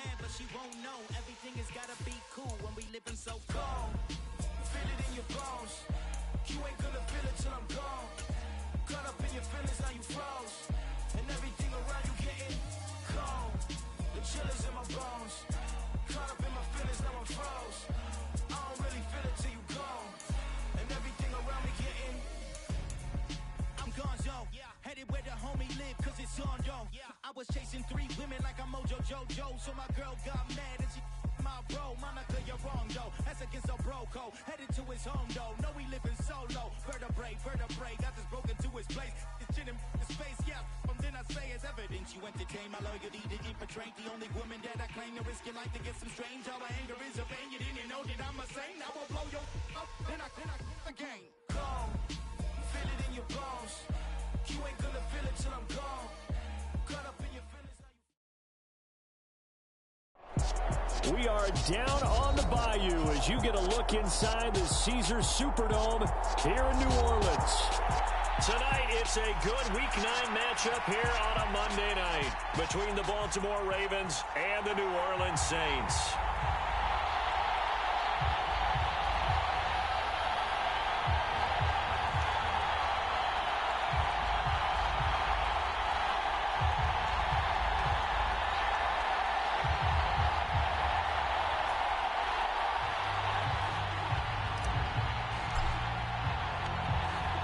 mad, but she won't know. Everything has gotta be cool when we living so cold. Feel it in your bones. You ain't gonna feel it till I'm gone. Caught up in your feelings, now you froze. And everything around you getting cold. The chill is in my bones. Caught up in my feelings, now I'm froze. I don't really feel it till you gone. And everything around me getting I'm gonzo, headed where the homie live, cause it's on, yo. I was chasing 3 women like I'm Mojo Jojo, so my girl got mad and she my bro. Monica, you're wrong, though. That's against a bro code. Headed to his home, though. No, he living solo. Vertebrae, got this broken to his place. His chin in his face, yeah. From then I say it's evidence you entertain my loyalty to infiltrate. The only woman that I claim to risk your life to get some strange. All my anger is a vein. You didn't know that I'm a saint. I will blow your up, then I again. Gone. Feel it in your bones. You ain't gonna feel it till I'm gone. Caught up in your feelings. We are down on the bayou as you get a look inside the Caesars Superdome here in New Orleans. Tonight, it's a good Week 9 matchup here on a Monday night between the Baltimore Ravens and the New Orleans Saints.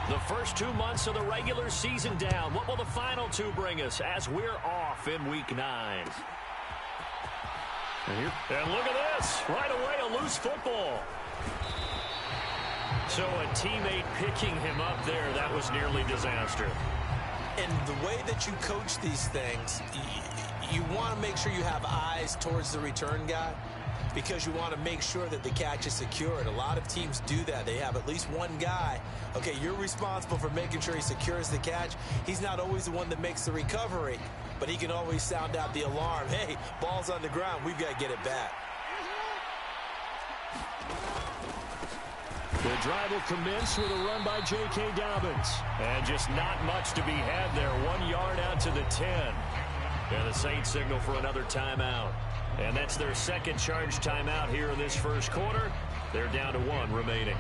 The first 2 months of the regular season down. What will the final 2 bring us as we're off in Week 9? And look at this. Right away, a loose football. So a teammate picking him up there, that was nearly disaster. And the way that you coach these things, you want to make sure you have eyes towards the return guy, because you want to make sure that the catch is secured. A lot of teams do that. They have at least one guy. Okay, you're responsible for making sure he secures the catch. He's not always the one that makes the recovery, but he can always sound out the alarm. Hey, ball's on the ground. We've got to get it back. The drive will commence with a run by J.K. Dobbins. And just not much to be had there. 1 yard out to the 10. And the Saints signal for another timeout. And that's their second charge timeout here in this first quarter. They're down to 1 remaining.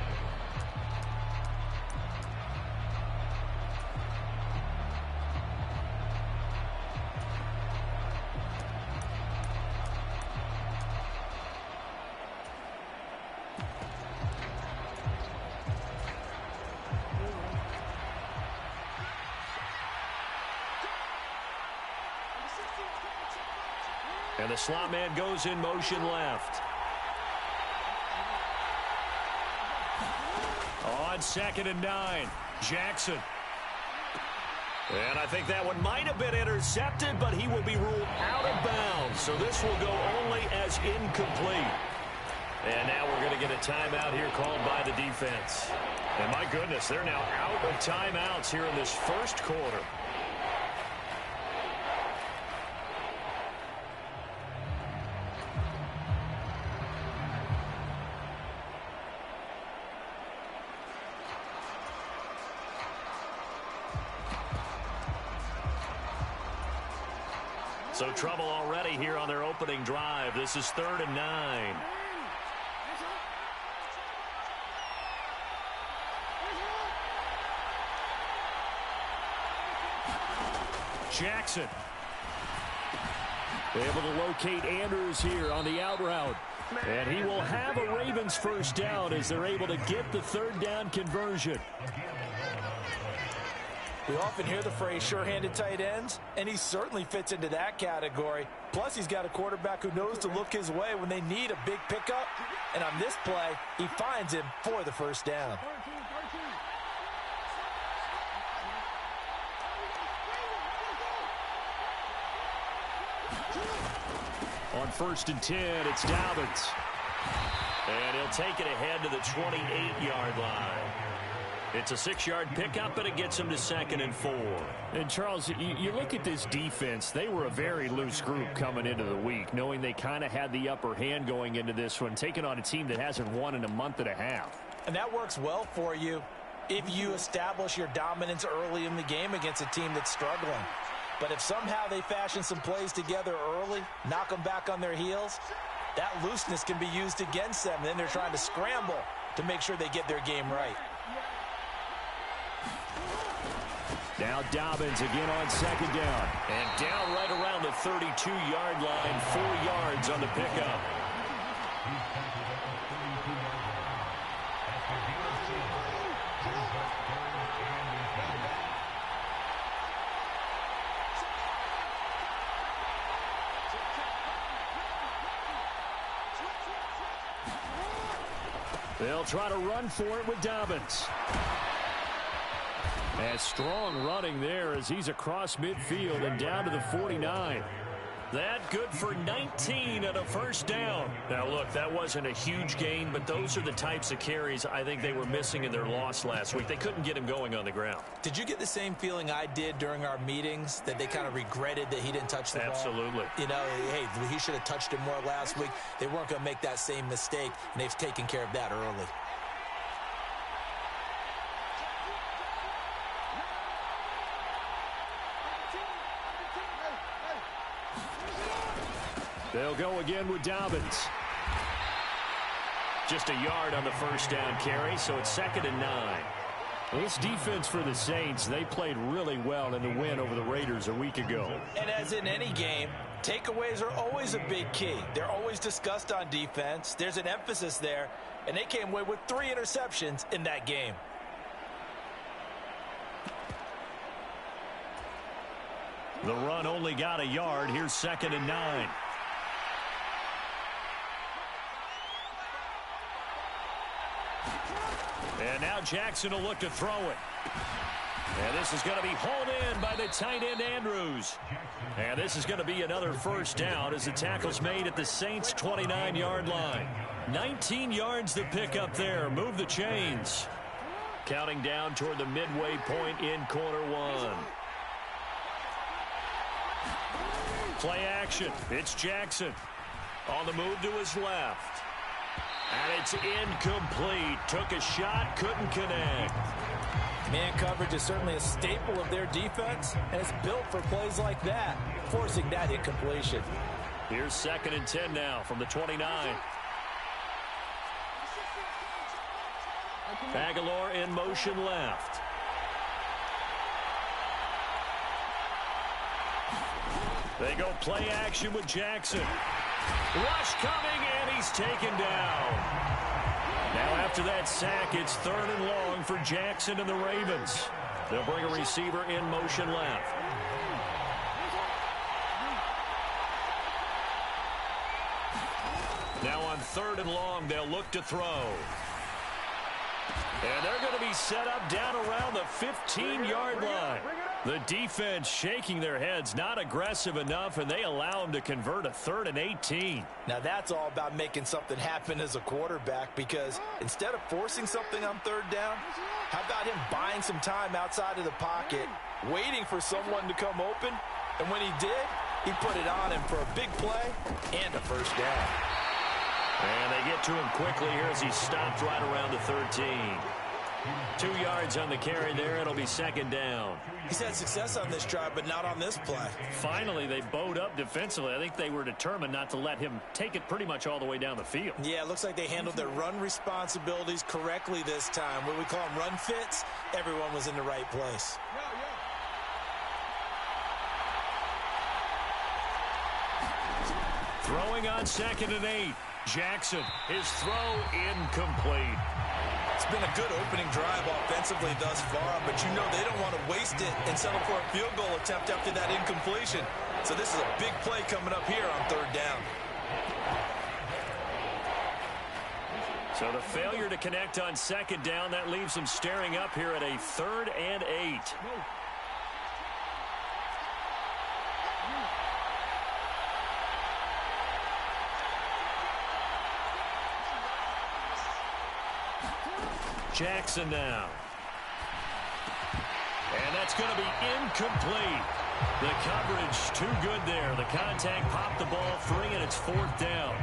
And the slot man goes in motion left. On 2nd and 9, Jackson. And I think that one might have been intercepted, but he will be ruled out of bounds. So this will go only as incomplete. And now we're going to get a timeout here called by the defense. And my goodness, they're now out of timeouts here in this first quarter. So trouble already here on their opening drive. This is 3rd and 9. Jackson able to locate Andrews here on the out route. And he will have a Ravens first down as they're able to get the 3rd down conversion. We often hear the phrase sure-handed tight ends, and he certainly fits into that category. Plus, he's got a quarterback who knows to look his way when they need a big pickup. And on this play, he finds him for the first down. On 1st and 10, it's Dobbins. And he'll take it ahead to the 28-yard line. It's a 6-yard pickup, but it gets him to 2nd and 4. And, Charles, you look at this defense. They were a very loose group coming into the week, knowing they kind of had the upper hand going into this one, taking on a team that hasn't won in a month and a half. And that works well for you if you establish your dominance early in the game against a team that's struggling. But if somehow they fashion some plays together early, knock them back on their heels, that looseness can be used against them. Then they're trying to scramble to make sure they get their game right. Now Dobbins again on second down. And down right around the 32-yard line, 4 yards on the pickup. They'll try to run for it with Dobbins. And strong running there as he's across midfield and down to the 49. That good for 19 and a first down. Now, look, that wasn't a huge gain, but those are the types of carries I think they were missing in their loss last week. They couldn't get him going on the ground. Did you get the same feeling I did during our meetings, that they kind of regretted that he didn't touch the ball? Absolutely. You know, hey, he should have touched it more last week. They weren't going to make that same mistake, and they've taken care of that early. They'll go again with Dobbins. Just a yard on the first down carry, so it's 2nd and 9. Well, this defense for the Saints, they played really well in the win over the Raiders a week ago. And as in any game, takeaways are always a big key. They're always discussed on defense. There's an emphasis there, and they came away with 3 interceptions in that game. The run only got a yard. Here's 2nd and 9. And now Jackson will look to throw it. And this is going to be hauled in by the tight end Andrews. And this is going to be another first down as the tackle's made at the Saints' 29-yard line. 19 yards to pick up there. Move the chains. Counting down toward the midway point in quarter 1. Play action. It's Jackson. On the move to his left. And it's incomplete. Took a shot, couldn't connect. Man coverage is certainly a staple of their defense, and it's built for plays like that, forcing that incompletion. Here's 2nd and 10 now from the 29. Aguilar in motion left. They go play action with Jackson. Rush coming, and he's taken down. Now after that sack, it's 3rd and long for Jackson and the Ravens. They'll bring a receiver in motion left. Now on 3rd and long, they'll look to throw. And they're going to be set up down around the 15-yard line. The defense shaking their heads, not aggressive enough, and they allow them to convert a 3rd and 18. Now that's all about making something happen as a quarterback, because instead of forcing something on 3rd down, how about him buying some time outside of the pocket, waiting for someone to come open, and when he did, he put it on him for a big play and a first down. And they get to him quickly here as he stopped right around the 13. 2 yards on the carry there. It'll be 2nd down. He's had success on this drive, but not on this play. Finally, they bowed up defensively. I think they were determined not to let him take it pretty much all the way down the field. Yeah, it looks like they handled their run responsibilities correctly this time. What we call them run fits, everyone was in the right place. Throwing on 2nd and 8. Jackson, his throw incomplete. It's been a good opening drive offensively thus far, but you know they don't want to waste it and settle for a field goal attempt after that incompletion. So this is a big play coming up here on 3rd down. So the failure to connect on 2nd down, that leaves them staring up here at a 3rd and 8. Jackson now. And that's going to be incomplete. The coverage too good there. The contact popped the ball free, and it's 4th down.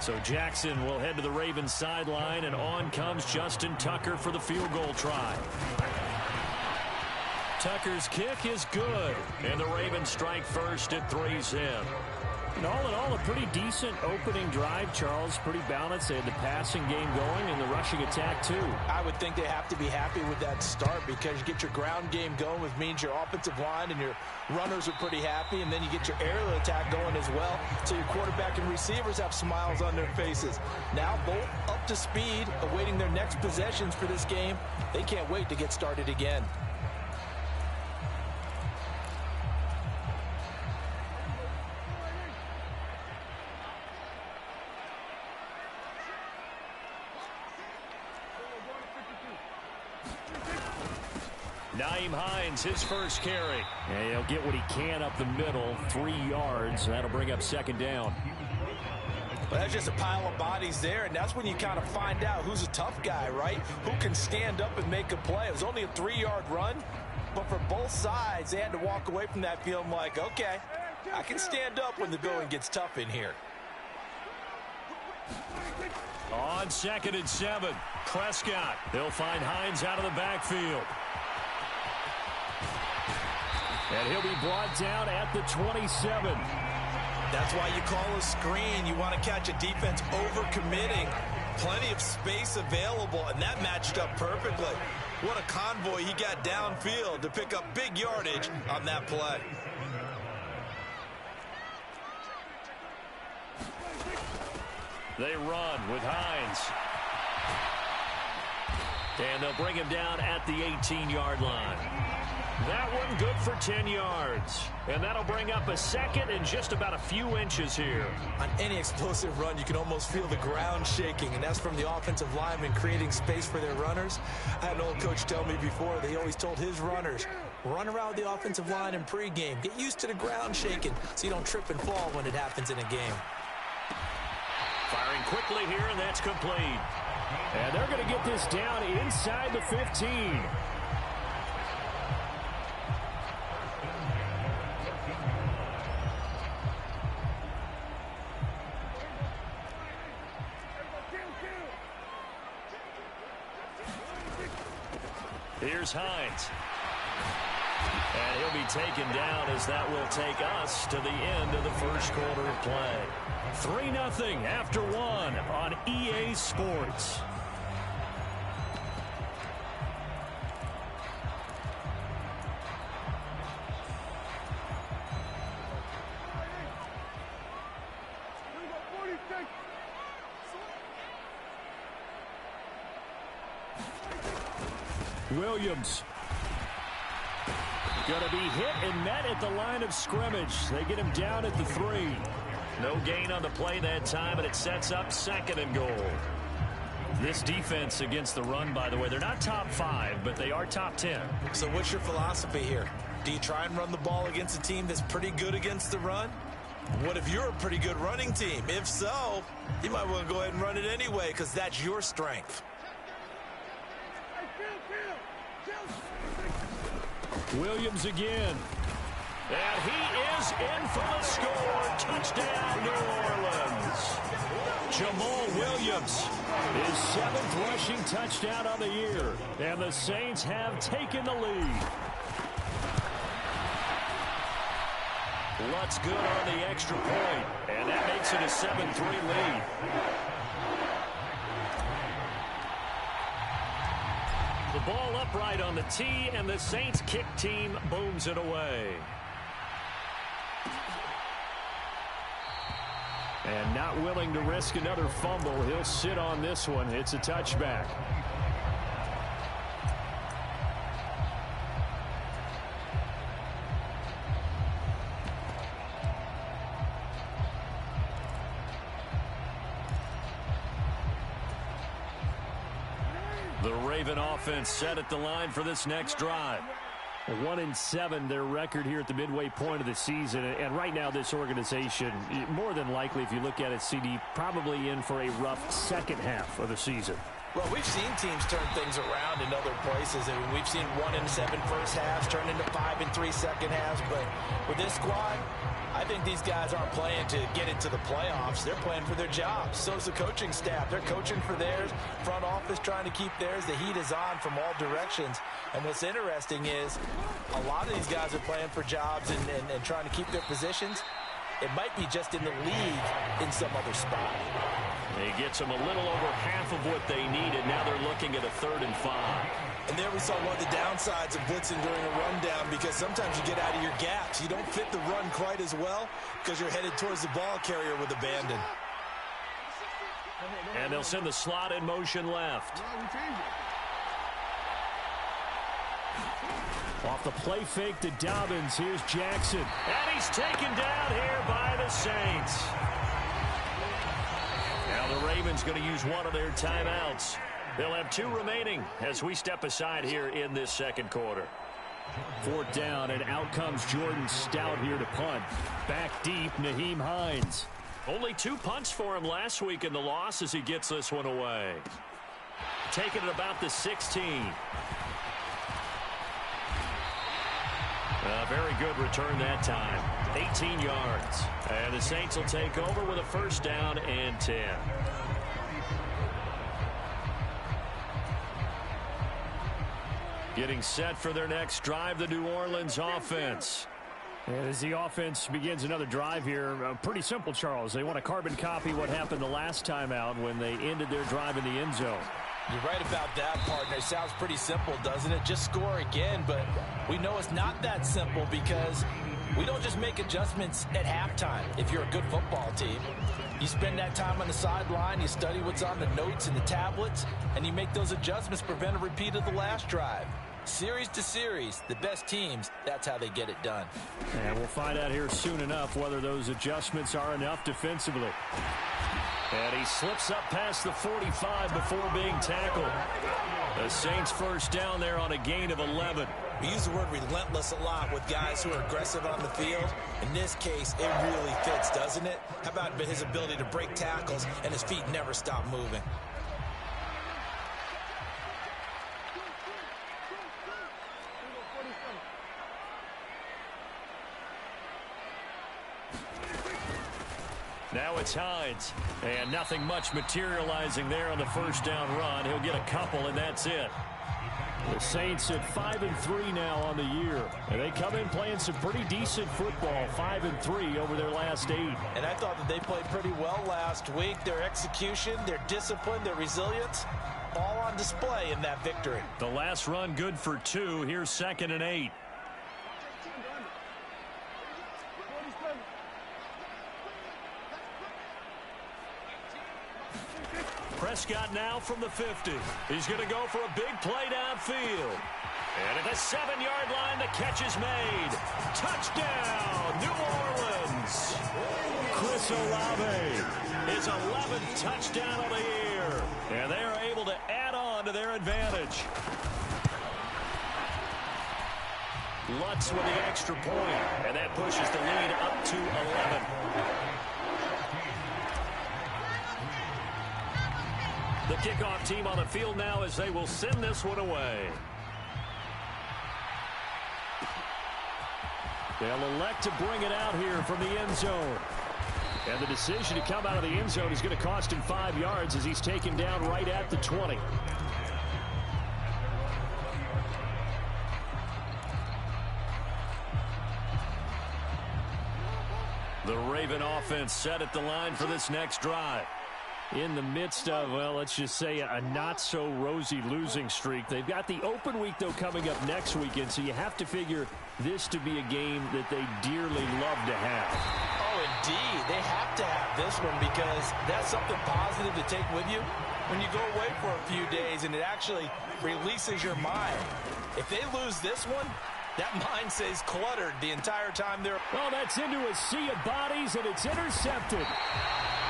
So Jackson will head to the Ravens sideline, and on comes Justin Tucker for the field goal try. Tucker's kick is good. And the Ravens strike first at 3's in. And all in all, a pretty decent opening drive, Charles. Pretty balanced. They had the passing game going and the rushing attack, too. I would think they have to be happy with that start because you get your ground game going, which means your offensive line and your runners are pretty happy, and then you get your aerial attack going as well, so your quarterback and receivers have smiles on their faces. Now both up to speed, awaiting their next possessions for this game. They can't wait to get started again. Nyheim Hines, his first carry. And he'll get what he can up the middle, 3 yards. That'll bring up second down. But that's just a pile of bodies there, and that's when you kind of find out who's a tough guy, right? Who can stand up and make a play. It was only a 3-yard run, but for both sides, they had to walk away from that feeling like, okay, I can stand up when the going gets tough in here. On 2nd and 7, Prescott. They'll find Hines out of the backfield. And he'll be brought down at the 27. That's why you call a screen. You want to catch a defense overcommitting. Plenty of space available, and that matched up perfectly. What a convoy he got downfield to pick up big yardage on that play. They run with Hines. And they'll bring him down at the 18-yard line. That one good for 10 yards. And that'll bring up a second and just about a few inches here. On any explosive run, you can almost feel the ground shaking, and that's from the offensive lineman creating space for their runners. I had an old coach tell me before, they always told his runners, run around the offensive line in pregame. Get used to the ground shaking so you don't trip and fall when it happens in a game. Firing quickly here, and that's complete. And they're going to get this down inside the 15. Here's Hines. And he'll be taken down as that will take us to the end of the first quarter of play. 3-0 after 1 on EA Sports. Williams. Going to be hit and met at the line of scrimmage. They get him down at the 3. No gain on the play that time, and it sets up 2nd and goal. This defense against the run, by the way, they're not top 5, but they are top 10. So what's your philosophy here? Do you try and run the ball against a team that's pretty good against the run? What if you're a pretty good running team? If so, you might want to go ahead and run it anyway because that's your strength. Williams again. And he is in for the score. Touchdown, New Orleans. Jamal Williams, his 7th rushing touchdown on the year. And the Saints have taken the lead. Lutz good on the extra point. And that makes it a 7-3 lead. The ball upright on the tee, and the Saints kick team booms it away. And not willing to risk another fumble. He'll sit on this one. It's a touchback. The Raven offense set at the line for this next drive. 1-7, their record here at the midway point of the season. And right now, this organization, more than likely, if you look at it, CD, probably in for a rough second half of the season. Well, we've seen teams turn things around in other places. I mean, we've seen 1-7 first halves turn into 5-3 second halves. But with this squad, I think these guys aren't playing to get into the playoffs. They're playing for their jobs. So's the coaching staff. They're coaching for theirs. Front office trying to keep theirs. The heat is on from all directions. And what's interesting is a lot of these guys are playing for jobs and trying to keep their positions. It might be just in the league in some other spot. He gets them a little over half of what they needed. Now they're looking at a 3rd and 5. And there we saw one of the downsides of blitzing during a rundown, because sometimes you get out of your gaps. You don't fit the run quite as well because you're headed towards the ball carrier with abandon. And they'll send the slot in motion left. Off the play fake to Dobbins. Here's Jackson. And he's taken down here by the Saints. Now the Ravens going to use one of their timeouts. They'll have 2 remaining as we step aside here in this second quarter. 4th down, and out comes Jordan Stout here to punt. Back deep, Nyheim Hines. Only 2 punts for him last week in the loss as he gets this one away. Taking it about the 16. A very good return that time. 18 yards. And the Saints will take over with a 1st down and 10. Getting set for their next drive, the New Orleans offense. And as the offense begins another drive here, pretty simple, Charles. They want to carbon copy what happened the last time out when they ended their drive in the end zone. You're right about that, partner. It sounds pretty simple, doesn't it? Just score again, but we know it's not that simple because we don't just make adjustments at halftime if you're a good football team. You spend that time on the sideline, you study what's on the notes and the tablets, and you make those adjustments to prevent a repeat of the last drive. Series to series, the best teams, that's how they get it done. And we'll find out here soon enough whether those adjustments are enough defensively. And he slips up past the 45 before being tackled. The Saints 1st down there on a gain of 11. We use the word relentless a lot with guys who are aggressive on the field. In this case, it really fits, doesn't it? How about his ability to break tackles and his feet never stop moving? Now it's Hines, and nothing much materializing there on the 1st down run. He'll get a couple, and that's it. The Saints at 5-3 now on the year, and they come in playing some pretty decent football, 5-3 over their last 8. And I thought that they played pretty well last week. Their execution, their discipline, their resilience, all on display in that victory. The last run good for 2. Here's 2nd and 8. Prescott now from the 50. He's going to go for a big play downfield. And at the 7-yard line, the catch is made. Touchdown, New Orleans. Chris Olave, his 11th touchdown of the year. And they are able to add on to their advantage. Lutz with the extra point, and that pushes the lead up to 11. The kickoff team on the field now as they will send this one away. They'll elect to bring it out here from the end zone. And the decision to come out of the end zone is going to cost him 5 yards as he's taken down right at the 20. The Raven offense set at the line for this next drive. In the midst of, well, let's just say a not-so-rosy losing streak. They've got the open week, though, coming up next weekend, so you have to figure this to be a game that they dearly love to have. Oh, indeed. They have to have this one because that's something positive to take with you when you go away for a few days, and it actually releases your mind. If they lose this one, that mind stays cluttered the entire time they're... Well, that's into a sea of bodies, and it's intercepted.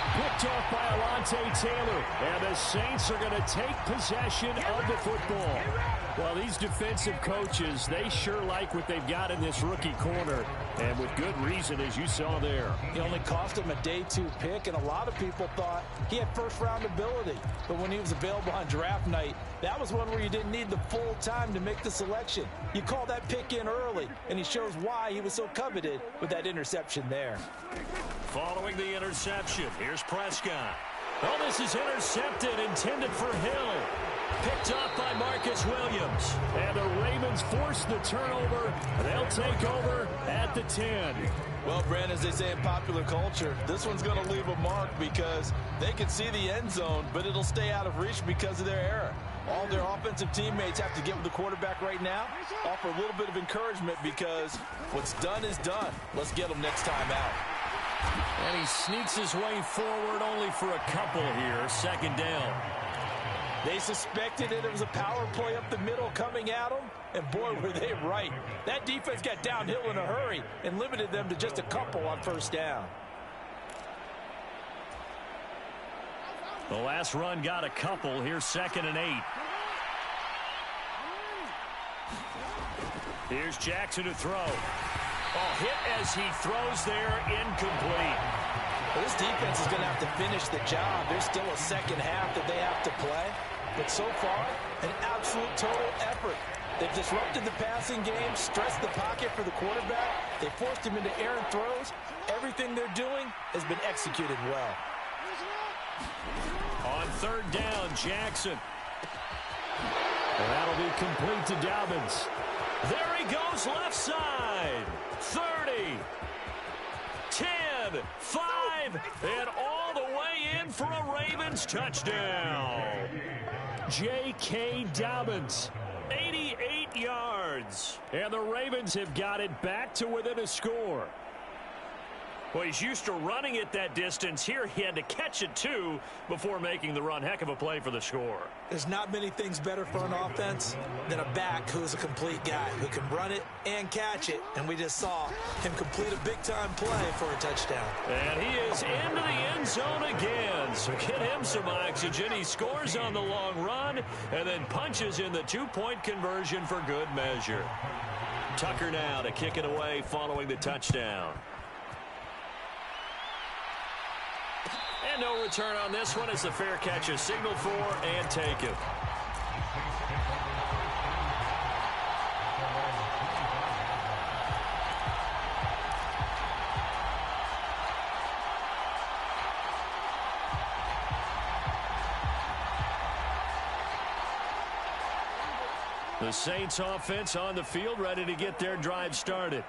Picked off by Alontae Taylor. And the Saints are going to take possession of the football. Well, these defensive coaches, they sure like what they've got in this rookie corner, and with good reason, as you saw there. He only cost him a day 2 pick, and a lot of people thought he had first-round ability. But when he was available on draft night, that was one where you didn't need the full time to make the selection. You call that pick in early, and he shows why he was so coveted with that interception there. Following the interception, here's Prescott. Oh, this is intercepted, intended for Hill. Picked up by Marcus Williams. And the Ravens force the turnover. They'll take over at the 10. Well, Brandon, as they say in popular culture, this one's going to leave a mark because they can see the end zone, but it'll stay out of reach because of their error. All their offensive teammates have to get with the quarterback right now, offer a little bit of encouragement because what's done is done. Let's get them next time out. And he sneaks his way forward only for a couple here. Second down. They suspected it was a power play up the middle coming at them, and boy, were they right. That defense got downhill in a hurry and limited them to just a couple on first down. The last run got a couple. Here's 2nd and 8. Here's Jackson to throw. Oh, hit as he throws there, incomplete. Well, this defense is going to have to finish the job. There's still a second half that they have to play. But so far, an absolute total effort. They've disrupted the passing game, stressed the pocket for the quarterback. They forced him into errant throws. Everything they're doing has been executed well. On 3rd down, Jackson. And that'll be complete to Dobbins. There he goes, left side. 30, 10, 5, and all the way in for a Ravens touchdown. J.K. Dobbins, 88 yards. And the Ravens have got it back to within a score. Well, he's used to running it that distance. Here he had to catch it, too, before making the run. Heck of a play for the score. There's not many things better for an offense than a back who's a complete guy who can run it and catch it. And we just saw him complete a big-time play for a touchdown. And he is into the end zone again. So get him some oxygen. He scores on the long run and then punches in the 2-point conversion for good measure. Tucker now to kick it away following the touchdown. And no return on this one as the fair catch is signaled for and taken. The Saints offense on the field, ready to get their drive started.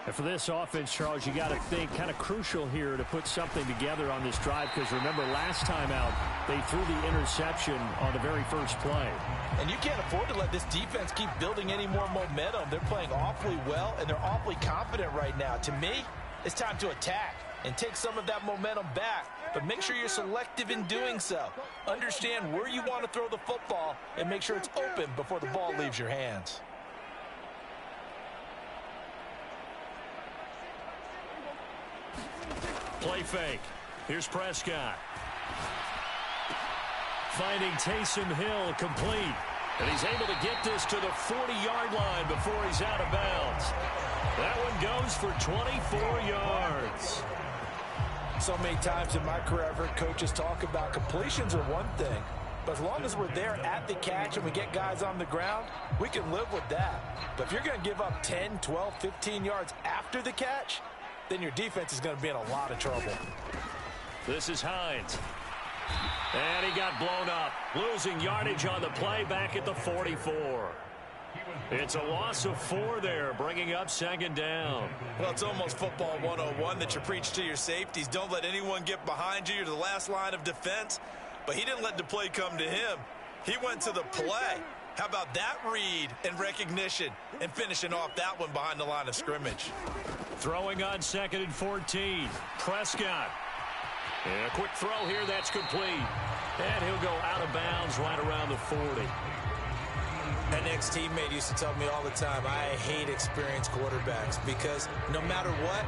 And for this offense, Charles, you got to think kind of crucial here to put something together on this drive because remember last time out they threw the interception on the very first play. And you can't afford to let this defense keep building any more momentum. They're playing awfully well and they're awfully confident right now. To me, it's time to attack and take some of that momentum back. But make sure you're selective in doing so. Understand where you want to throw the football and make sure it's open before the ball leaves your hands. Play fake. Here's Prescott. Finding Taysom Hill complete. And he's able to get this to the 40-yard line before he's out of bounds. That one goes for 24 yards. So many times in my career I've heard coaches talk about completions are one thing, but as long as we're there at the catch and we get guys on the ground, we can live with that. But if you're going to give up 10, 12, 15 yards after the catch, then your defense is going to be in a lot of trouble. This is Hines. And he got blown up, losing yardage on the play back at the 44. It's a loss of 4 there, bringing up 2nd down. Well, it's almost football 101 that you preach to your safeties. Don't let anyone get behind you. You're the last line of defense. But he didn't let the play come to him. He went to the play. How about that read and recognition and finishing off that one behind the line of scrimmage? Throwing on 2nd and 14. Prescott. And a quick throw here, that's complete. And he'll go out of bounds right around the 40. An ex-teammate used to tell me all the time, I hate experienced quarterbacks because no matter what,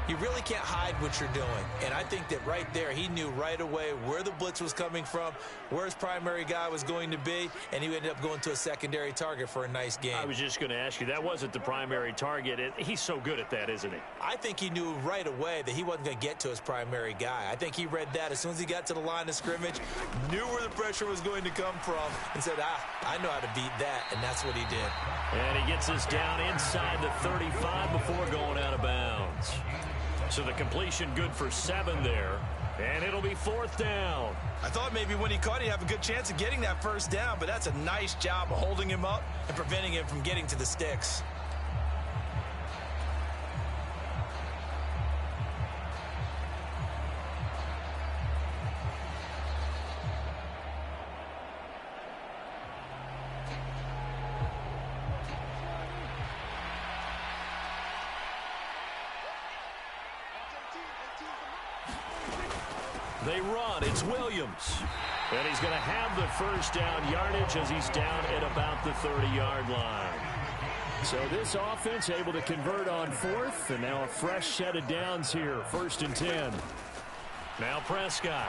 you really can't hide what you're doing. And I think that right there, he knew right away where the blitz was coming from, where his primary guy was going to be, and he ended up going to a secondary target for a nice game. I was just going to ask you, that wasn't the primary target. He's so good at that, isn't he? I think he knew right away that he wasn't going to get to his primary guy. I think he read that as soon as he got to the line of scrimmage, knew where the pressure was going to come from, and said, I know how to beat that, and that's what he did. And he gets us down inside the 35 before going out of bounds. So the completion good for 7 there, and it'll be 4th down. I thought maybe when he caught, he'd have a good chance of getting that first down, but that's a nice job of holding him up and preventing him from getting to the sticks. They run. It's Williams. And he's going to have the first down yardage as he's down at about the 30-yard line. So this offense able to convert on 4th, and now a fresh set of downs here, 1st and 10. Now Prescott.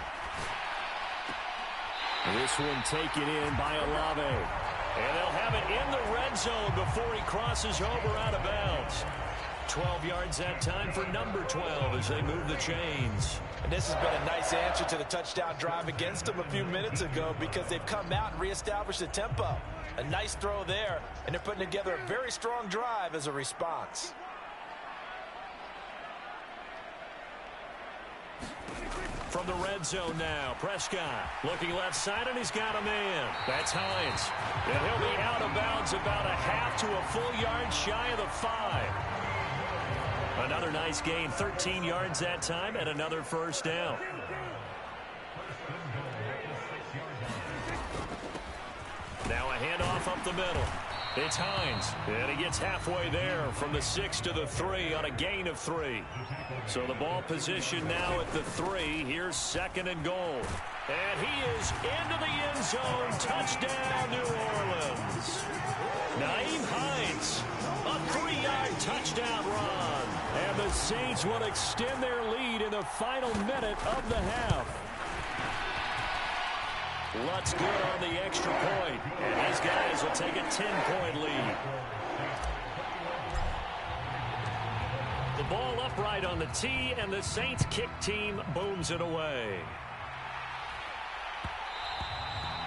This one taken in by Olave. And they'll have it in the red zone before he crosses over out of bounds. 12 yards that time for number 12 as they move the chains. And this has been a nice answer to the touchdown drive against them a few minutes ago because they've come out and reestablished the tempo. A nice throw there, and they're putting together a very strong drive as a response. From the red zone now, Prescott looking left side, and he's got a man. That's Hines. And he'll be out of bounds about a half to a full yard shy of the 5. Another nice gain, 13 yards that time, and another first down. Now a handoff up the middle. It's Hines, and he gets halfway there from the 6 to the 3 on a gain of 3. So the ball position now at the 3. Here's 2nd and goal. And he is into the end zone. Touchdown, New Orleans. Nyheim Hines, a 3-yard touchdown run. And the Saints will extend their lead in the final minute of the half. Lutz good on the extra point, and these guys will take a 10-point lead. The ball upright on the tee, and the Saints kick team booms it away.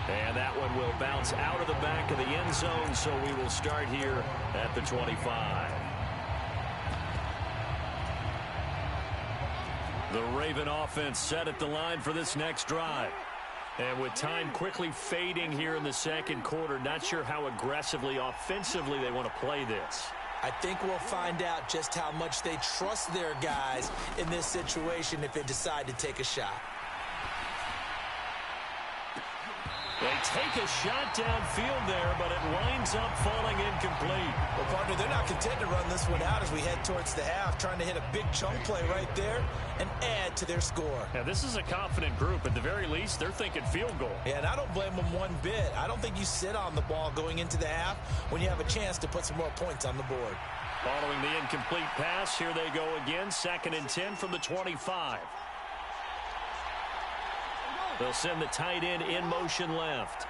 And that one will bounce out of the back of the end zone, so we will start here at the 25. The Raven offense set at the line for this next drive. And with time quickly fading here in the second quarter, not sure how aggressively, offensively they want to play this. I think we'll find out just how much they trust their guys in this situation if they decide to take a shot. They take a shot downfield there, but it winds up falling incomplete. Well, partner, they're not content to run this one out as we head towards the half, trying to hit a big chunk play right there and add to their score. Yeah, this is a confident group. At the very least, they're thinking field goal. Yeah, and I don't blame them one bit. I don't think you sit on the ball going into the half when you have a chance to put some more points on the board. Following the incomplete pass, here they go again. 2nd and 10 from the 25. They'll send the tight end in motion left.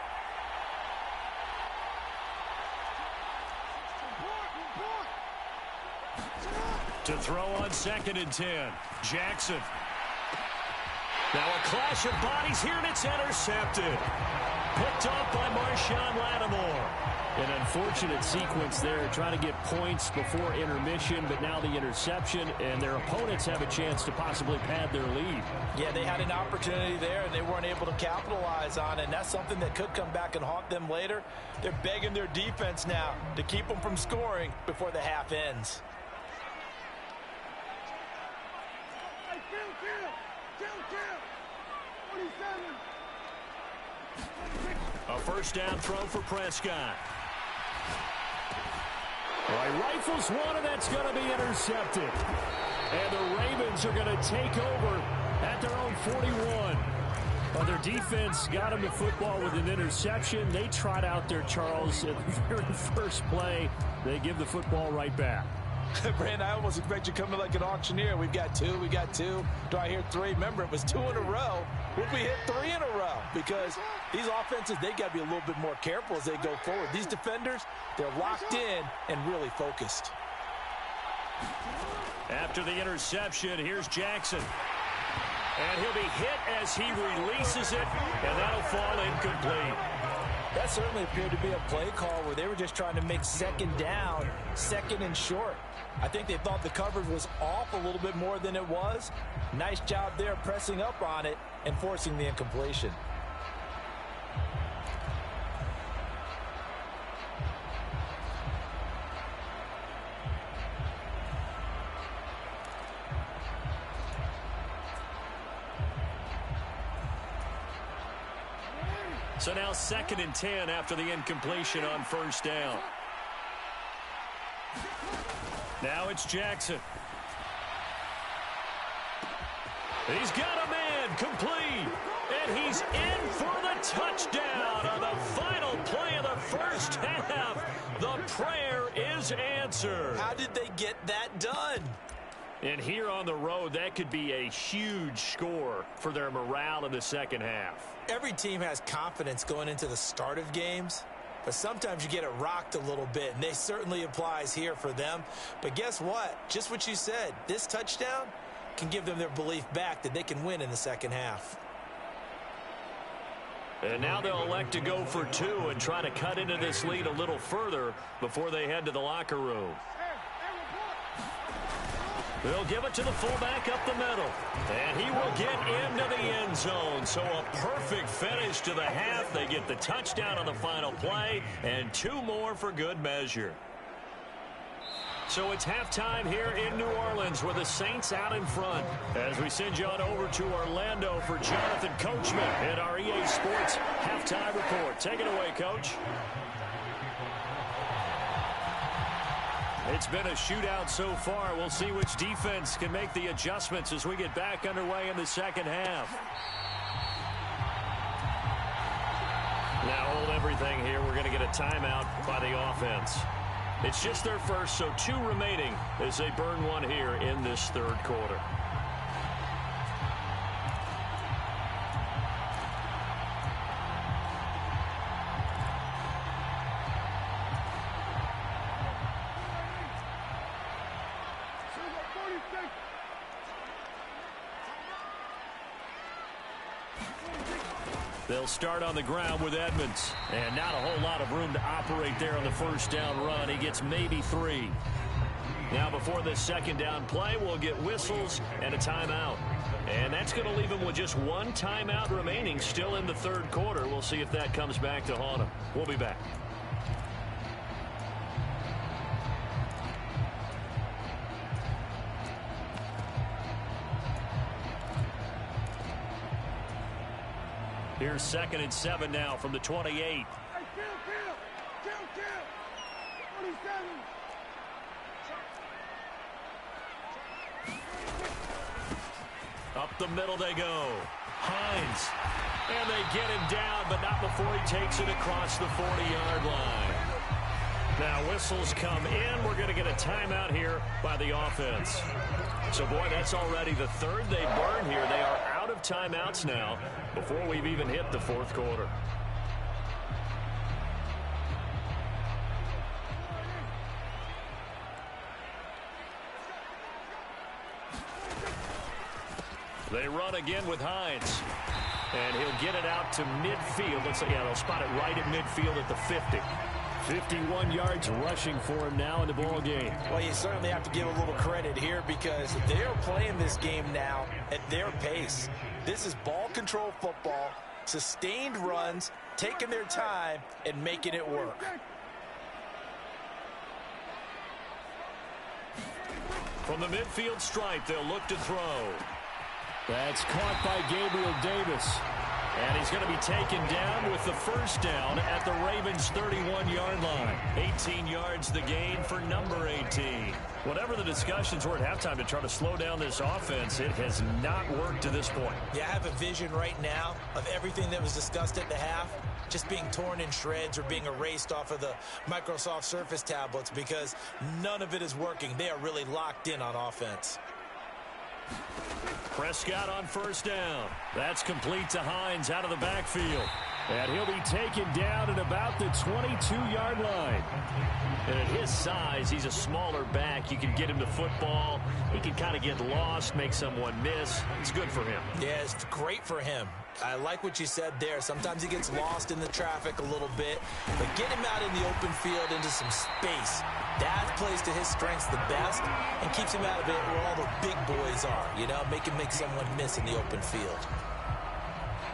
To throw on 2nd and 10. Jackson. Now a clash of bodies here, and it's intercepted. Picked off by Marshawn Lattimore. An unfortunate sequence there, trying to get points before intermission, but now the interception, and their opponents have a chance to possibly pad their lead. Yeah, they had an opportunity there, and they weren't able to capitalize on it, and that's something that could come back and haunt them later. They're begging their defense now to keep them from scoring before the half ends. A first down throw for Prescott. Well, he rifles one, and that's going to be intercepted. And the Ravens are going to take over at their own 41. Well, their defense got them the football with an interception. They trot out there, Charles, at the very first play. They give the football right back. Brandon, I almost expect you coming like an auctioneer. We've got two. Do I hear three? Remember, it was 2 in a row. Would we hit 3 in a row? Because these offenses, they got to be a little bit more careful as they go forward. These defenders, they're locked in and really focused. After the interception, here's Jackson. And he'll be hit as he releases it, and that'll fall incomplete. That certainly appeared to be a play call where they were just trying to make second down, second and short. I think they thought the coverage was off a little bit more than it was. Nice job there pressing up on it and forcing the incompletion. So now 2nd and 10 after the incompletion on first down. Now it's Jackson. He's got a man complete. And he's in for the touchdown on the final play of the first half. The prayer is answered. How did they get that done? And here on the road, that could be a huge score for their morale in the second half. Every team has confidence going into the start of games, but sometimes you get it rocked a little bit, and this certainly applies here for them. But guess what? Just what you said, this touchdown can give them their belief back that they can win in the second half. And now they'll elect to go for 2 and try to cut into this lead a little further before they head to the locker room. They'll give it to the fullback up the middle. And he will get into the end zone. So a perfect finish to the half. They get the touchdown on the final play and 2 more for good measure. So it's halftime here in New Orleans with the Saints out in front. As we send you on over to Orlando for Jonathan Coachman at our EA Sports Halftime Report. Take it away, Coach. It's been a shootout so far. We'll see which defense can make the adjustments as we get back underway in the second half. Now hold everything here. We're going to get a timeout by the offense. It's just their first, so 2 remaining as they burn 1 here in this third quarter. They'll start on the ground with Edmonds. And not a whole lot of room to operate there on the first down run. He gets maybe 3. Now before this second down play, we'll get whistles and a timeout. And that's going to leave him with just 1 timeout remaining still in the third quarter. We'll see if that comes back to haunt him. We'll be back. Here's 2nd and 7 now from the 28. Hey, kill. 27. Up the middle they go. Hines. And they get him down, but not before he takes it across the 40-yard line. Now whistles come in. We're going to get a timeout here by the offense. So, boy, that's already the 3rd they burn here. They are out of timeouts now before we've even hit the fourth quarter. They run again with Hines. And he'll get it out to midfield. They'll spot it right at midfield at the 50. 51 yards rushing for him now in the ball game. Well, you certainly have to give a little credit here because they're playing this game now at their pace. This is ball control football, sustained runs, taking their time and making it work. From the midfield stripe, they'll look to throw. That's caught by Gabriel Davis. And he's going to be taken down with the first down at the Ravens' 31-yard line. 18 yards the gain for number 18. Whatever the discussions were at halftime to try to slow down this offense, it has not worked to this point. Yeah, I have a vision right now of everything that was discussed at the half just being torn in shreds or being erased off of the Microsoft Surface tablets because none of it is working. They are really locked in on offense. Prescott on first down. That's complete to Hines out of the backfield. And he'll be taken down at about the 22-yard line. And at his size, he's a smaller back. You can get him the football. He can kind of get lost, make someone miss. It's good for him. Yeah, it's great for him. I like what you said there. Sometimes he gets lost in the traffic a little bit. But get him out in the open field into some space. That plays to his strengths the best and keeps him out of it where all the big boys are. You know, make him make someone miss in the open field.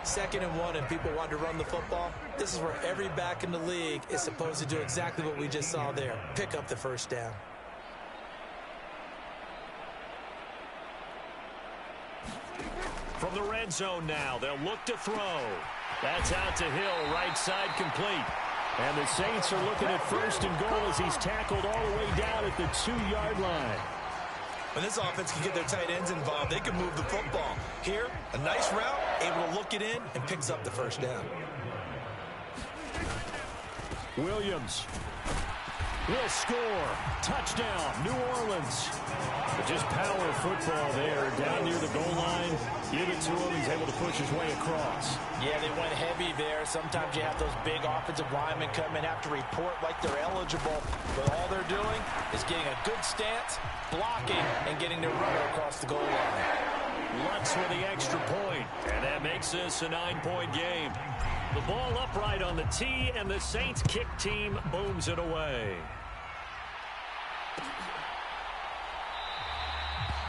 2nd and 1 and people want to run the football. This is where every back in the league is supposed to do exactly what we just saw there. Pick up the first down. From the red zone now, they'll look to throw. That's out to Hill, right side complete. And the Saints are looking at 1st and goal as he's tackled all the way down at the 2-yard line. When this offense can get their tight ends involved, they can move the football. Here, a nice route, able to look it in, and picks up the first down. Williams will score. Touchdown, New Orleans. But just power football there down near the goal line. Give it to him. He's able to push his way across. Yeah, they went heavy there. Sometimes you have those big offensive linemen come and have to report like they're eligible. But all they're doing is getting a good stance, blocking, and getting their runner across the goal line. Lutz with the extra point, and that makes this a 9-point game. The ball upright on the tee, and the Saints kick team booms it away.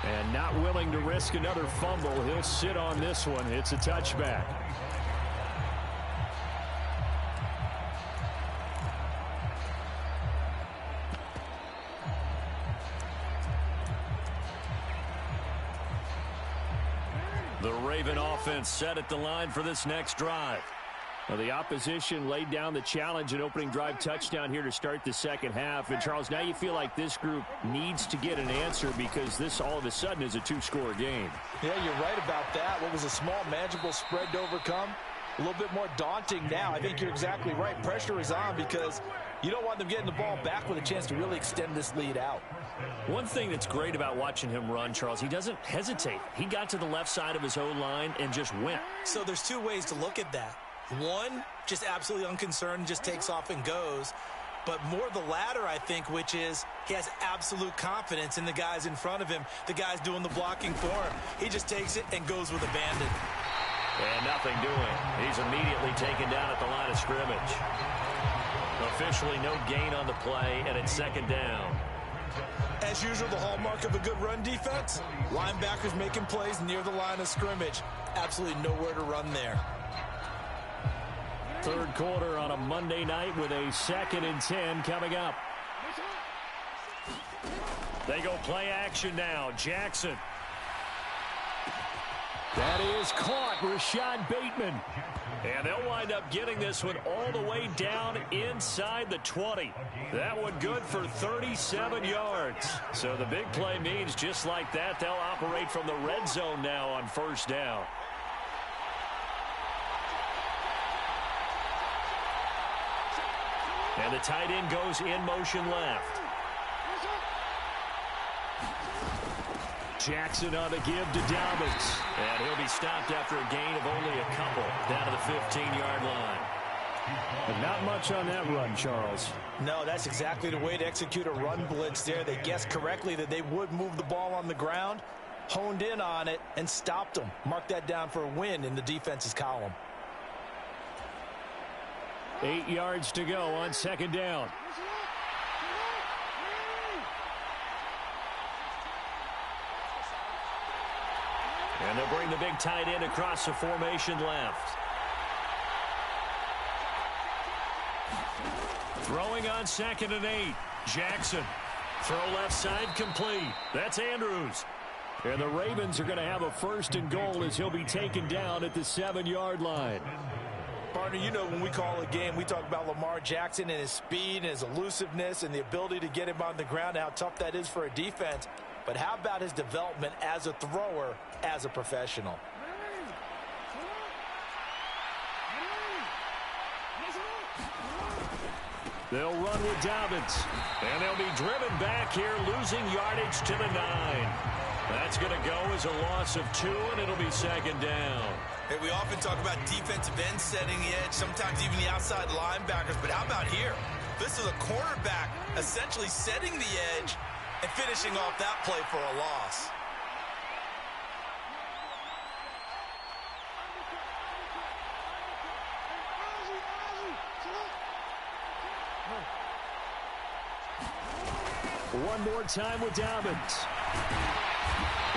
And not willing to risk another fumble, he'll sit on this one. It's a touchback. The Raven offense set at the line for this next drive. Well, the opposition laid down the challenge and opening drive touchdown here to start the second half. And, Charles, now you feel like this group needs to get an answer because this all of a sudden is a 2-score game. Yeah, you're right about that. What was a small, manageable spread to overcome, a little bit more daunting now. I think you're exactly right. Pressure is on because you don't want them getting the ball back with a chance to really extend this lead out. One thing that's great about watching him run, Charles, he doesn't hesitate. He got to the left side of his O-line and just went. So there's two ways to look at that. One, just absolutely unconcerned, just takes off and goes. But more the latter, I think, which is he has absolute confidence in the guys in front of him, the guys doing the blocking for him. He just takes it and goes with abandon. And nothing doing. He's immediately taken down at the line of scrimmage. Officially no gain on the play, and it's 2nd down. As usual, the hallmark of a good run defense, linebackers making plays near the line of scrimmage. Absolutely nowhere to run there. 3rd quarter on a Monday night with a 2nd and 10 coming up. They go play action now. Jackson. That is caught. Rashad Bateman. And they'll wind up getting this one all the way down inside the 20. That one good for 37 yards. So the big play means just like that, they'll operate from the red zone now on 1st down. And the tight end goes in motion left. Jackson on the give to Dobbins. And he'll be stopped after a gain of only a couple down to the 15-yard line. And not much on that run, Charles. No, that's exactly the way to execute a run blitz there. They guessed correctly that they would move the ball on the ground, honed in on it, and stopped them. Mark that down for a win in the defense's column. 8 yards to go on 2nd down. And they'll bring the big tight end across the formation left. Throwing on 2nd and 8. Jackson. Throw left side complete. That's Andrews. And the Ravens are going to have a 1st and goal as he'll be taken down at the 7-yard line. Partner, you know when we call a game, we talk about Lamar Jackson and his speed and his elusiveness and the ability to get him on the ground, how tough that is for a defense. But how about his development as a thrower, as a professional? They'll run with Dobbins. And they'll be driven back here, losing yardage to the 9. That's going to go as a loss of 2, and it'll be 2nd down. Hey, we often talk about defensive ends setting the edge, sometimes even the outside linebackers. But how about here? This is a quarterback essentially setting the edge and finishing off that play for a loss. One more time with Dobbins.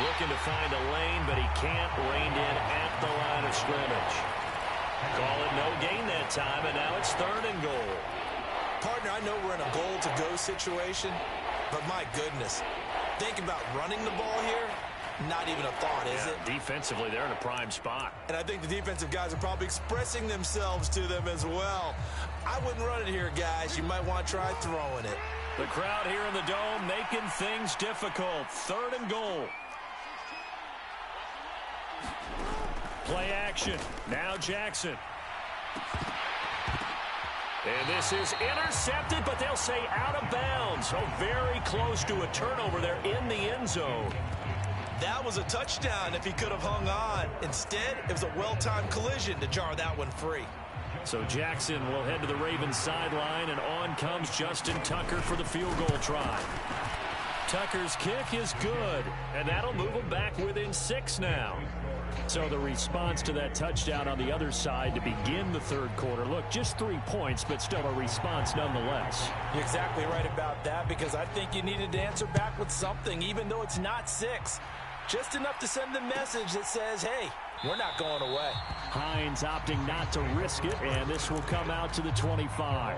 Looking to find a lane, but he can't. Reined in at the line of scrimmage. Call it no gain that time, and now it's 3rd and goal. Partner, I know we're in a goal-to-go situation, but my goodness, think about running the ball here. Not even a thought, is it? Defensively, they're in a prime spot. And I think the defensive guys are probably expressing themselves to them as well. I wouldn't run it here, guys. You might want to try throwing it. The crowd here in the Dome making things difficult. 3rd and goal. Play action. Now Jackson. And this is intercepted, but they'll say out of bounds. So very close to a turnover there in the end zone. That was a touchdown if he could have hung on. Instead, it was a well-timed collision to jar that one free. So Jackson will head to the Ravens sideline, and on comes Justin Tucker for the field goal try. Tucker's kick is good, and that'll move him back within 6 now. So the response to that touchdown on the other side to begin the 3rd quarter. Look, just 3 points, but still a response nonetheless. You're exactly right about that, because I think you needed to answer back with something, even though it's not 6. Just enough to send the message that says, hey, we're not going away. Hines opting not to risk it, and this will come out to the 25.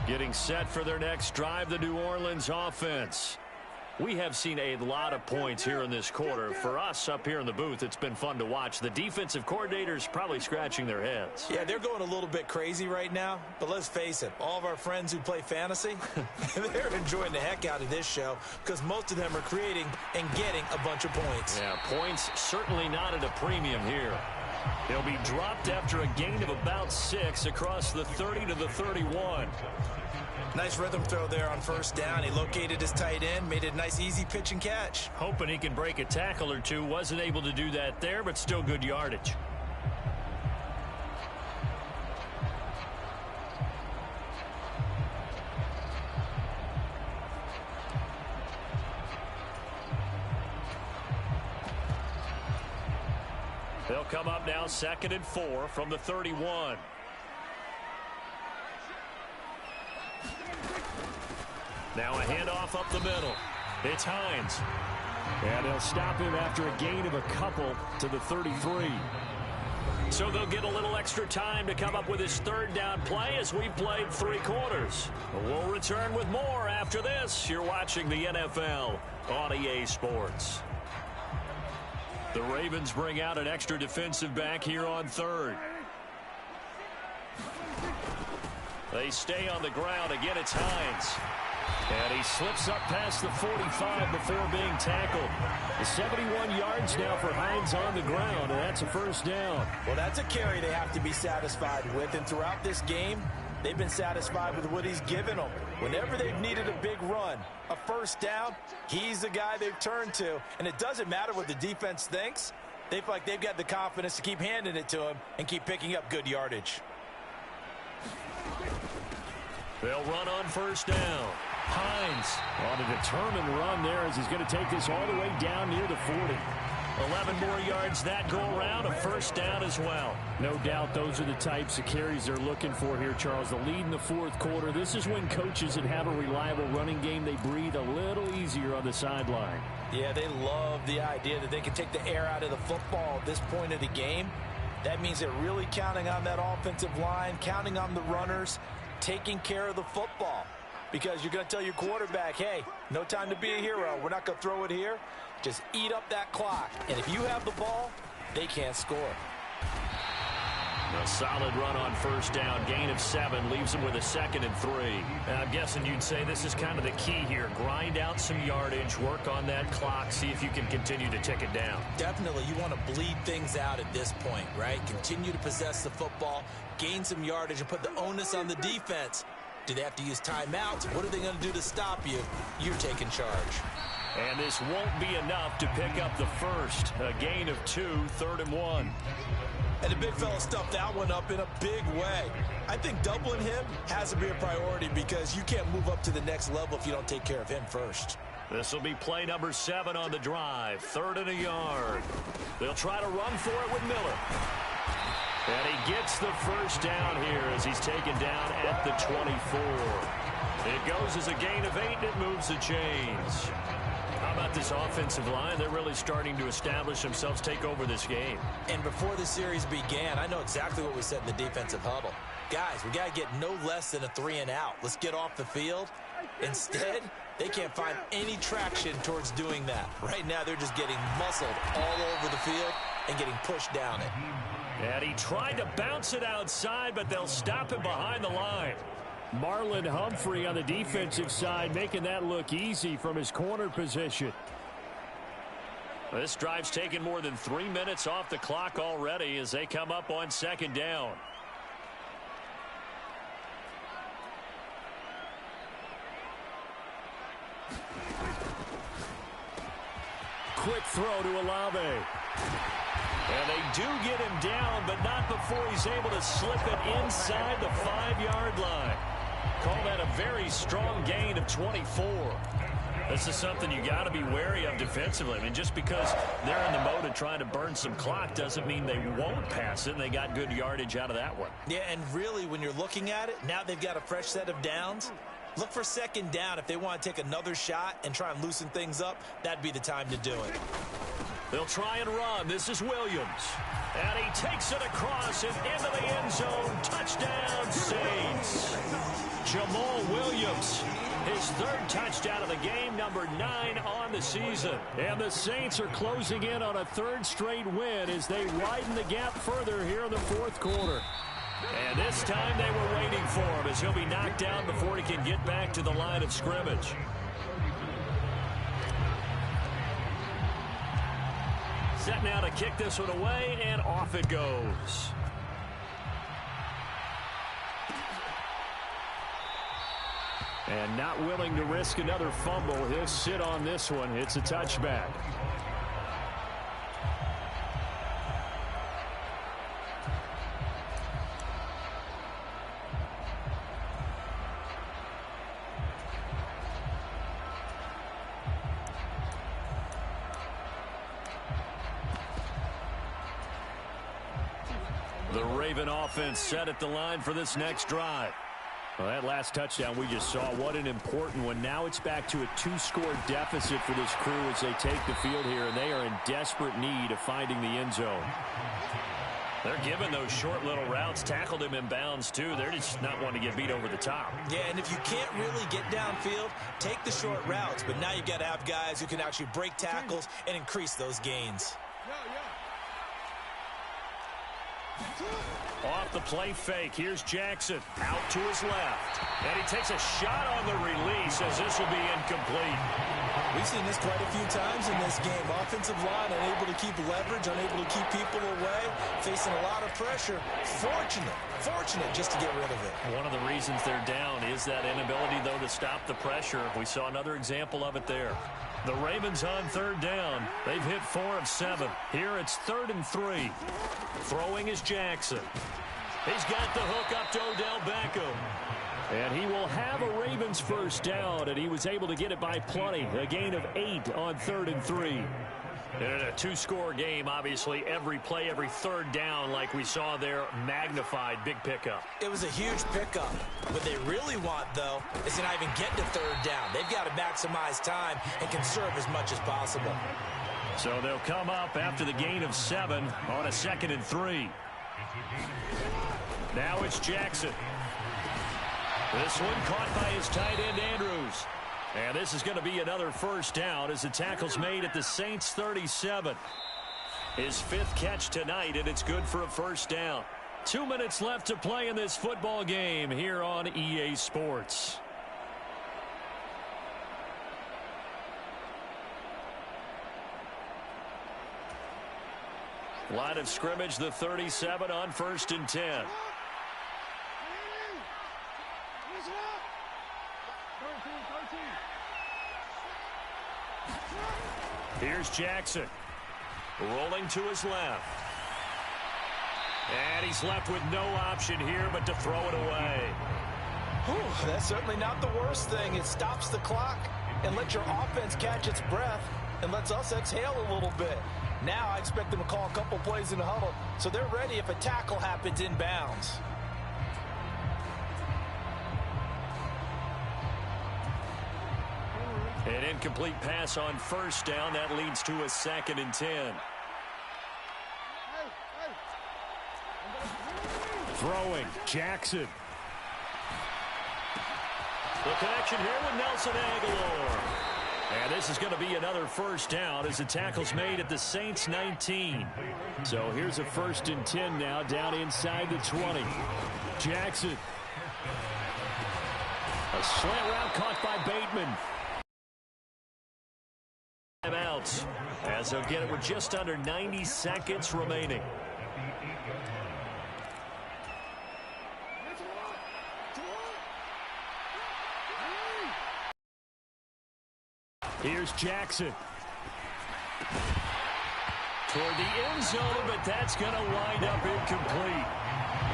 Getting set for their next drive, the New Orleans offense. We have seen a lot of points here in this quarter. For us up here in the booth, it's been fun to watch. The defensive coordinators probably scratching their heads. Yeah, they're going a little bit crazy right now. But let's face it, all of our friends who play fantasy, they're enjoying the heck out of this show because most of them are creating and getting a bunch of points. Yeah, points certainly not at a premium here. They'll be dropped after a gain of about 6 across the 30 to the 31. Nice rhythm throw there on 1st down. He located his tight end, made it a nice easy pitch and catch. Hoping he can break a tackle or two. Wasn't able to do that there, but still good yardage. They'll come up now 2nd and 4 from the 31. Now a handoff up the middle. It's Hines. And they'll stop him after a gain of a couple to the 33. So they'll get a little extra time to come up with his 3rd down play as we've played 3 quarters. We'll return with more after this. You're watching the NFL on EA Sports. The Ravens bring out an extra defensive back here on 3rd. They stay on the ground. Again, it's Hines. And he slips up past the 45 before being tackled. The 71 yards now for Hines on the ground, and that's a 1st down. Well, that's a carry they have to be satisfied with. And throughout this game, they've been satisfied with what he's given them. Whenever they've needed a big run, a 1st down, he's the guy they've turned to. And it doesn't matter what the defense thinks. They feel like they've got the confidence to keep handing it to him and keep picking up good yardage. They'll run on 1st down. Hines on a determined run there as he's going to take this all the way down near the 40. 11 more yards that go around, a 1st down as well. No doubt those are the types of carries they're looking for here, Charles. The lead in the 4th quarter. This is when coaches that have a reliable running game, they breathe a little easier on the sideline. Yeah, they love the idea that they can take the air out of the football at this point of the game. That means they're really counting on that offensive line, counting on the runners, taking care of the football. Because you're going to tell your quarterback, hey, no time to be a hero. We're not going to throw it here. Just eat up that clock. And if you have the ball, they can't score. A solid run on first down. Gain of 7 leaves them with a 2nd and 3. I'm guessing you'd say this is kind of the key here. Grind out some yardage, work on that clock, see if you can continue to tick it down. Definitely, you want to bleed things out at this point, right? Continue to possess the football, gain some yardage, and put the onus on the defense. Do they have to use timeouts? What are they going to do to stop you? You're taking charge. And this won't be enough to pick up the first. A gain of 2, 3rd and 1. And the big fella stuffed that one up in a big way. I think doubling him has to be a priority because you can't move up to the next level if you don't take care of him first. This will be play number 7 on the drive. 3rd and a yard. They'll try to run for it with Miller. And he gets the first down here as he's taken down at the 24. It goes as a gain of 8, and it moves the chains. How about this offensive line? They're really starting to establish themselves, take over this game. And before the series began, I know exactly what we said in the defensive huddle. Guys, we got to get no less than a 3 and out. Let's get off the field. Instead, they can't find any traction towards doing that. Right now, they're just getting muscled all over the field and getting pushed down it. And he tried to bounce it outside, but they'll stop him behind the line. Marlon Humphrey on the defensive side making that look easy from his corner position. This drive's taken more than 3 minutes off the clock already as they come up on 2nd down. Quick throw to Olave. And they do get him down, but not before he's able to slip it inside the 5-yard line. Call that a very strong gain of 24. This is something you got to be wary of defensively. I mean, just because they're in the mode of trying to burn some clock doesn't mean they won't pass it, and they got good yardage out of that one. Yeah, and really, when you're looking at it, now they've got a fresh set of downs. Look for 2nd down. If they want to take another shot and try and loosen things up, that'd be the time to do it. They'll try and run. This is Williams. And he takes it across and into the end zone. Touchdown, Saints. Jamal Williams, his 3rd touchdown of the game, number 9 on the season. And the Saints are closing in on a 3rd straight win as they widen the gap further here in the 4th quarter. And this time they were waiting for him as he'll be knocked down before he can get back to the line of scrimmage. Set now to kick this one away, and off it goes. And not willing to risk another fumble, he'll sit on this one. It's a touchback. The Raven offense set at the line for this next drive. Well, that last touchdown we just saw, what an important one. Now it's back to a 2-score deficit for this crew as they take the field here, and they are in desperate need of finding the end zone. They're giving those short little routes, tackled him in bounds too. They're just not wanting to get beat over the top. Yeah, and if you can't really get downfield, take the short routes. But now you've got to have guys who can actually break tackles and increase those gains. Off the play fake, here's Jackson out to his left. And he takes a shot on the release as this will be incomplete. We've seen this quite a few times in this game. Offensive line unable to keep leverage, unable to keep people away, facing a lot of pressure. Fortunate just to get rid of it. One of the reasons they're down is that inability, though, to stop the pressure. We saw another example of it there. The Ravens on 3rd down. They've hit 4 of 7. Here it's 3rd and 3. Throwing is Jackson. He's got the hook up to Odell Beckham. And he will have a Ravens first down, and he was able to get it by plenty. A gain of 8 on 3rd and 3. And in a 2-score game, obviously, every play, every 3rd down, like we saw there, magnified, big pickup. It was a huge pickup. What they really want, though, is to not even get to 3rd down. They've got to maximize time and conserve as much as possible. So they'll come up after the gain of 7 on a 2nd and 3. Now it's Jackson. This one caught by his tight end, Andrews. And this is going to be another first down as the tackle's made at the Saints 37. His 5th catch tonight, and it's good for a first down. 2 minutes left to play in this football game here on EA Sports. Line of scrimmage, the 37 on 1st and 10. Here's Jackson. Rolling to his left. And he's left with no option here but to throw it away. Whew, that's certainly not the worst thing. It stops the clock and lets your offense catch its breath and lets us exhale a little bit. Now I expect them to call a couple plays in the huddle so they're ready if a tackle happens inbounds. An incomplete pass on first down. That leads to a 2nd and 10. Throwing, Jackson. The connection here with Nelson Agholor. And this is going to be another first down as the tackle's made at the Saints 19. So here's a 1st and 10 now down inside the 20. Jackson. A slant route caught by Bateman. Timeouts as they'll get it with just under 90 seconds remaining. Here's Jackson. Toward the end zone, but that's going to wind up incomplete.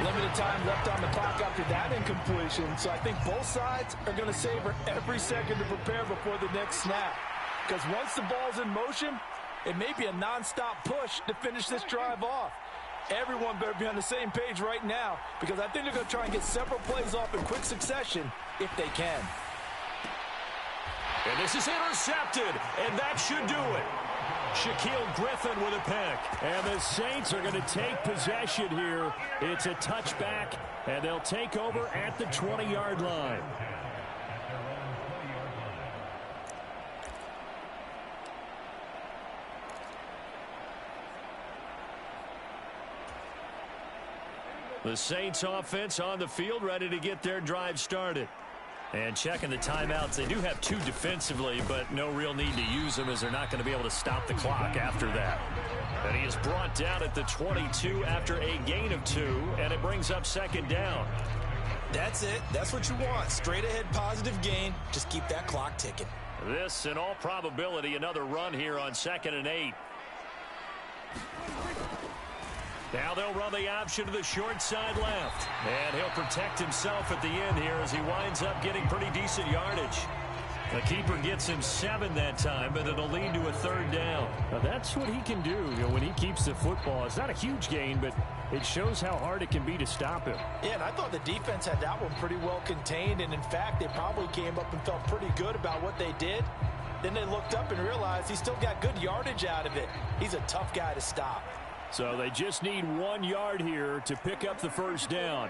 Limited time left on the clock after that incompletion, so I think both sides are going to savor every second to prepare before the next snap. Because once the ball's in motion, it may be a non-stop push to finish this drive off. Everyone better be on the same page right now because I think they're going to try and get several plays off in quick succession if they can. And this is intercepted, and that should do it. Shaquille Griffin with a pick. And the Saints are going to take possession here. It's a touchback, and they'll take over at the 20-yard line. The Saints offense on the field ready to get their drive started. And checking the timeouts, they do have 2 defensively, but no real need to use them as they're not going to be able to stop the clock after that. And he is brought down at the 22 after a gain of 2, and it brings up 2nd down. That's it. That's what you want. Straight ahead positive gain. Just keep that clock ticking. This, in all probability, another run here on 2nd and 8. Now they'll run the option to the short side left. And he'll protect himself at the end here as he winds up getting pretty decent yardage. The keeper gets him 7 that time, but it'll lead to a 3rd down. Now that's what he can do, when he keeps the football. It's not a huge gain, but it shows how hard it can be to stop him. Yeah, and I thought the defense had that one pretty well contained, and in fact, they probably came up and felt pretty good about what they did. Then they looked up and realized he still got good yardage out of it. He's a tough guy to stop. So they just need 1 yard here to pick up the 1st down.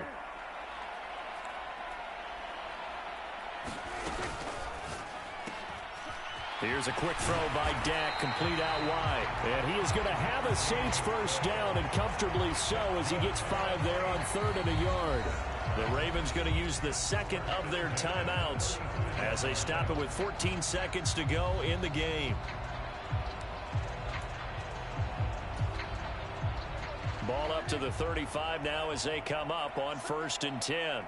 Here's a quick throw by Dak, complete out wide. And he is going to have a Saints 1st down, and comfortably so, as he gets 5 there on 3rd and a yard. The Ravens going to use the 2nd of their timeouts as they stop it with 14 seconds to go in the game. Ball up to the 35 now as they come up on 1st and 10.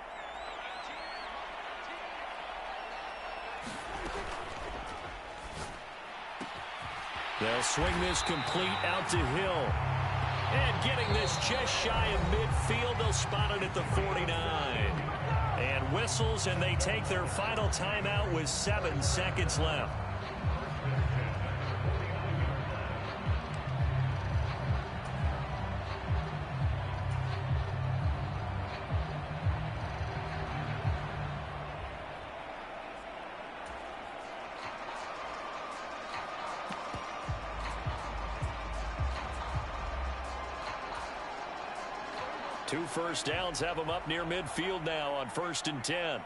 They'll swing this complete out to Hill. And getting this just shy of midfield, they'll spot it at the 49. And whistles, and they take their final timeout with 7 seconds left. 2 first downs have them up near midfield now on 1st and 10.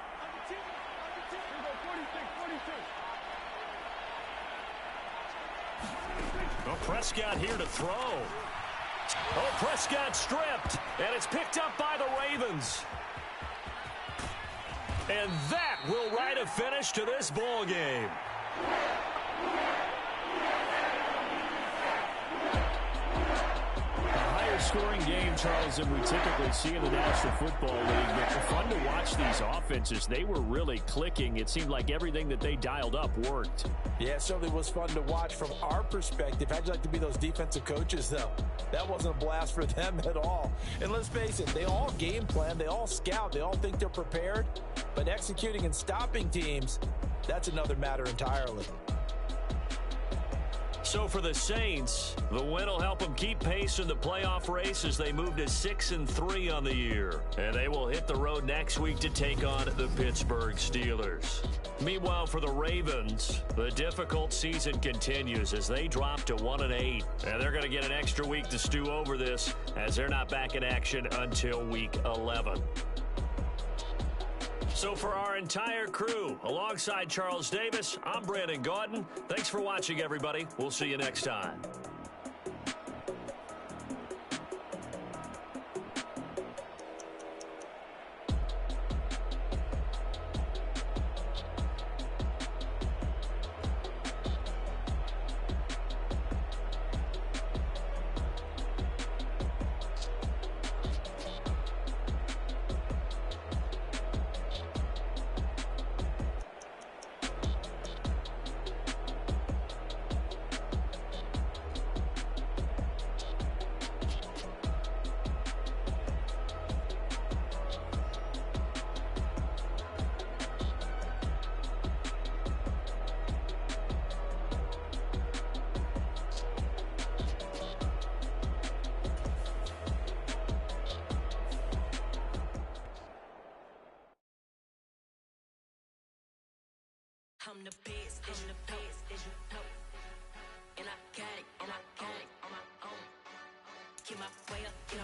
Well, Prescott here to throw. Oh, Prescott stripped, and it's picked up by the Ravens. And that will write a finish to this ball game. Scoring game, Charles, than we typically see in the National Football League. But fun to watch these offenses. They were really clicking. It seemed like everything that they dialed up worked. Yeah, it certainly was fun to watch from our perspective. How'd you like to be those defensive coaches, though? That wasn't a blast for them at all. And let's face it, they all game plan, they all scout, they all think they're prepared. But executing and stopping teams, that's another matter entirely. So for the Saints, the win will help them keep pace in the playoff race as they move to 6-3 on the year. And they will hit the road next week to take on the Pittsburgh Steelers. Meanwhile, for the Ravens, the difficult season continues as they drop to 1-8. And they're going to get an extra week to stew over this as they're not back in action until week 11. So for our entire crew, alongside Charles Davis, I'm Brandon Gaudin. Thanks for watching, everybody. We'll see you next time. I'm the best, as you know. And I got it, on my own. Get my way up, go.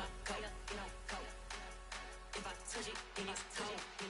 If I touch it, then it's cold.